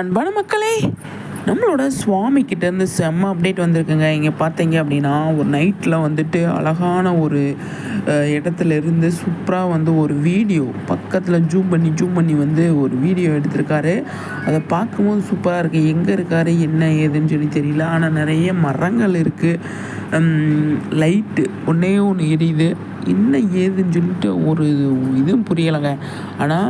அன்பான மக்களே, நம்மளோட சுவாமி கிட்டேருந்து செம்ம அப்டேட் வந்திருக்குங்க. இங்கே பார்த்தீங்க அப்படின்னா, ஒரு நைட்டில் வந்துட்டு அழகான ஒரு இடத்துல இருந்து சூப்பராக வந்து ஒரு வீடியோ பக்கத்தில் ஜூம் பண்ணி வந்து ஒரு வீடியோ எடுத்திருக்காரு. அதை பார்க்கும்போது சூப்பராக இருக்குது. எங்கே இருக்கார், என்ன ஏதுன்னு சொல்லி தெரியல. ஆனால் நிறைய மரங்கள் இருக்குது. லைட்டு ஒன்றே ஒன்று எரியுது. என்ன ஏதுன்னு சொல்லிட்டு ஒரு இதுவும் புரியலைங்க. ஆனால்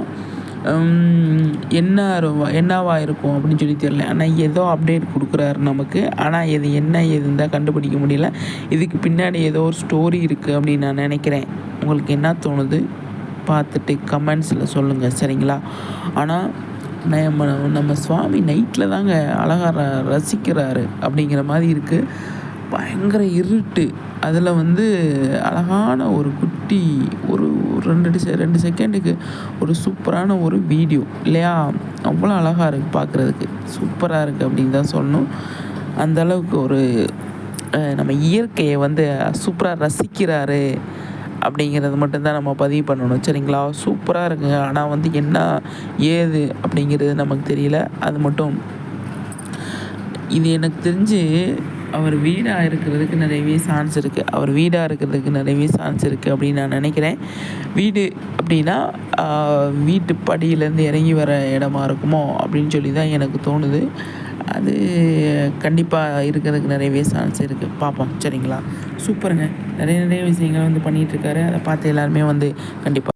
என்னவா இருக்கும் அப்படின்னு சொல்லி தெரியல. ஆனால் ஏதோ அப்டேட் கொடுக்குறாரு நமக்கு. ஆனால் இது என்ன ஏதுன்னு தான் கண்டுபிடிக்க முடியல. இதுக்கு பின்னாடி ஏதோ ஒரு ஸ்டோரி இருக்குது அப்படின்னு நான் நினைக்கிறேன். உங்களுக்கு என்ன தோணுது பார்த்துட்டு கமெண்ட்ஸில் சொல்லுங்கள், சரிங்களா? ஆனால் நம்ம சுவாமி நைட்டில் தாங்க அழகாக ரசிக்கிறாரு அப்படிங்கிற மாதிரி இருக்குது. பயங்கர இருட்டு. அதில் வந்து அழகான ஒரு குட்டி ஒரு 2 செகண்டுக்கு ஒரு சூப்பரான ஒரு வீடியோ இல்லையா? அவ்வளோ அழகாக இருக்குது, பார்க்குறதுக்கு சூப்பராக இருக்குது அப்படின்னு தான் சொல்லணும். அந்தளவுக்கு ஒரு நம்ம இயற்கையை வந்து சூப்பராக ரசிக்கிறாரு அப்படிங்கிறது மட்டும்தான் நம்ம பதிவு பண்ணணும், சரிங்களா? சூப்பராக இருக்குங்க. ஆனால் வந்து என்ன ஏது அப்படிங்கிறது நமக்கு தெரியல. அது மட்டும் இது எனக்கு தெரிஞ்சு அவர் வீடாக இருக்கிறதுக்கு நிறையவே சான்ஸ் இருக்குது அப்படின்னு நான் நினைக்கிறேன். வீடு அப்படின்னா வீட்டு படியிலேருந்து இறங்கி வர இடமா இருக்குமோ அப்படின்னு சொல்லி தான் எனக்கு தோணுது. அது கண்டிப்பாக இருக்கிறதுக்கு நிறையவே சான்ஸ் இருக்குது. பார்ப்போம், சரிங்களா? சூப்பருங்க. நிறைய விஷயங்கள் வந்து பண்ணிகிட்ருக்காரு. அதை பார்த்து எல்லாருமே வந்து கண்டிப்பாக